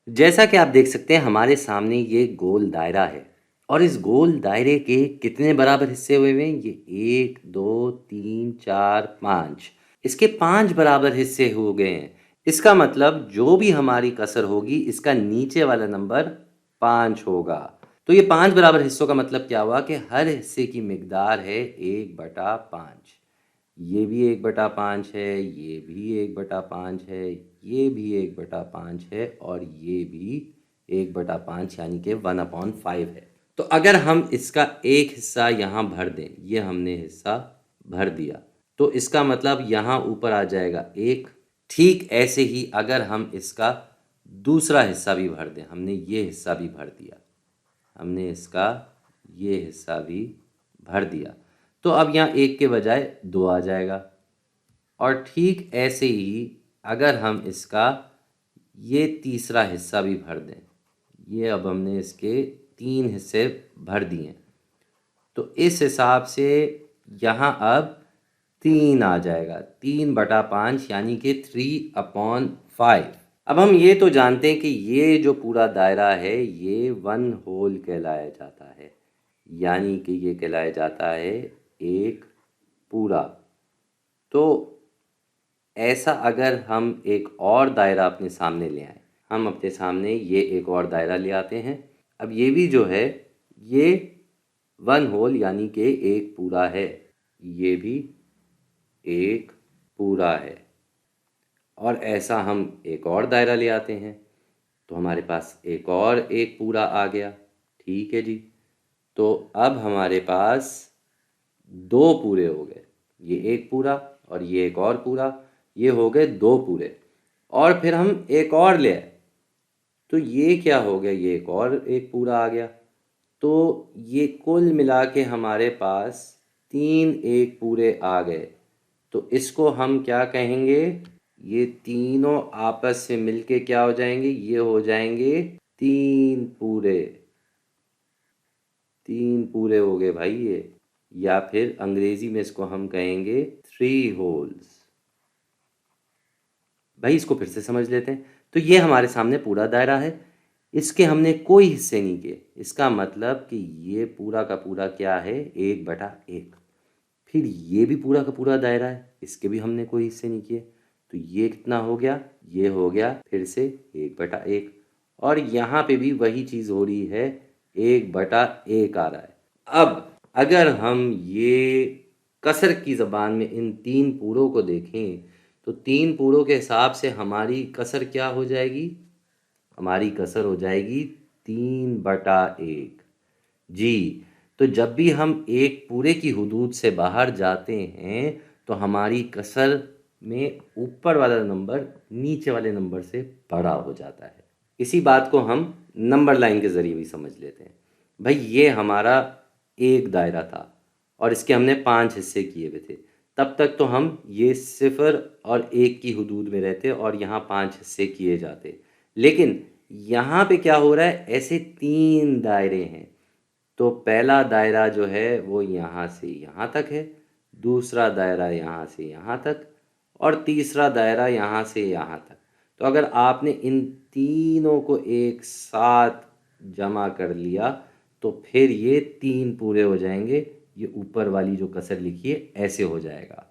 जैसा कि आप देख सकते हैं हमारे सामने ये गोल दायरा है और इस गोल दायरे के कितने बराबर हिस्से हुए हैं? ये 1 2 3 4 5। इसके 5 बराबर हिस्से हो गए हैं। इसका मतलब जो भी हमारी कसर होगी इसका नीचे वाला नंबर 5 होगा। तो ये 5 बराबर हिस्सों का मतलब क्या हुआ कि हर हिस्से की मिकदार है 1/5। ये भी 1/5 है, ये भी 1/5 है, ये भी 1/5 है और ये भी 1/5 यानी कि 1/5 है। तो अगर हम इसका एक हिस्सा यहाँ भर दें, ये हमने हिस्सा भर दिया, तो इसका मतलब यहाँ ऊपर आ जाएगा 1। ठीक ऐसे ही अगर हम इसका दूसरा हिस्सा भी भर दें, हमने ये हिस्सा भी भर दिया, हमने इसका ये हिस्सा भी भर दिया, तो अब यहाँ 1 के बजाय 2 आ जाएगा। और ठीक ऐसे ही अगर हम इसका ये तीसरा हिस्सा भी भर दें, ये अब हमने इसके 3 हिस्से भर दिए, तो इस हिसाब से यहाँ अब 3 आ जाएगा, 3/5 यानी कि 3/5। अब हम ये तो जानते हैं कि ये जो पूरा दायरा है ये 1 होल कहलाया जाता है, यानी कि ये कहलाया जाता है एक पूरा। तो ऐसा अगर हम एक और दायरा अपने सामने ले आए, हम अपने सामने ये एक और दायरा ले आते हैं। अब ये भी जो है ये 1 होल यानी कि एक पूरा है, ये भी एक पूरा है। और ऐसा हम एक और दायरा ले आते हैं तो हमारे पास एक और एक पूरा आ गया। ठीक है जी, तो अब हमारे पास 2 पूरे हो गए, ये एक पूरा और ये एक और पूरा, ये हो गए 2 पूरे। और फिर हम एक और ले आए तो ये क्या हो गया, ये एक और एक पूरा आ गया। तो ये कुल मिला के हमारे पास 3 एक पूरे आ गए। तो इसको हम क्या कहेंगे, ये तीनों आपस से मिलके क्या हो जाएंगे, ये हो जाएंगे 3 पूरे। 3 पूरे हो गए भाई ये, या फिर अंग्रेजी में इसको हम कहेंगे 3 होल्स। भाई इसको फिर से समझ लेते हैं। तो ये हमारे सामने पूरा दायरा है, इसके हमने कोई हिस्से नहीं किए, इसका मतलब कि ये पूरा का पूरा क्या है, 1/1। फिर ये भी पूरा का पूरा दायरा है, इसके भी हमने कोई हिस्से नहीं किए, तो ये कितना हो गया, ये हो गया फिर से 1/1। और यहाँ पे भी वही चीज़ हो रही है, 1/1 आ रहा है। अब अगर हम ये कसर की ज़बान में इन 3 पूरों को देखें तो 3 पूरों के हिसाब से हमारी कसर क्या हो जाएगी, हमारी कसर हो जाएगी 3/1। जी, तो जब भी हम एक पूरे की हुदूद से बाहर जाते हैं तो हमारी कसर में ऊपर वाला नंबर नीचे वाले नंबर से बड़ा हो जाता है। इसी बात को हम नंबर लाइन के ज़रिए भी समझ लेते हैं। भाई ये हमारा एक दायरा था और इसके हमने 5 हिस्से किए हुए थे। तब तक तो हम ये 0 और 1 की हुदूद में रहते और यहाँ 5 हिस्से किए जाते। लेकिन यहाँ पे क्या हो रहा है, ऐसे 3 दायरे हैं। तो पहला दायरा जो है वो यहाँ से यहाँ तक है, दूसरा दायरा यहाँ से यहाँ तक और तीसरा दायरा यहाँ से यहाँ तक। तो अगर आपने इन तीनों को एक साथ जमा कर लिया तो फिर ये 3 पूरे हो जाएंगे। ये ऊपर वाली जो कसर लिखी है ऐसे हो जाएगा।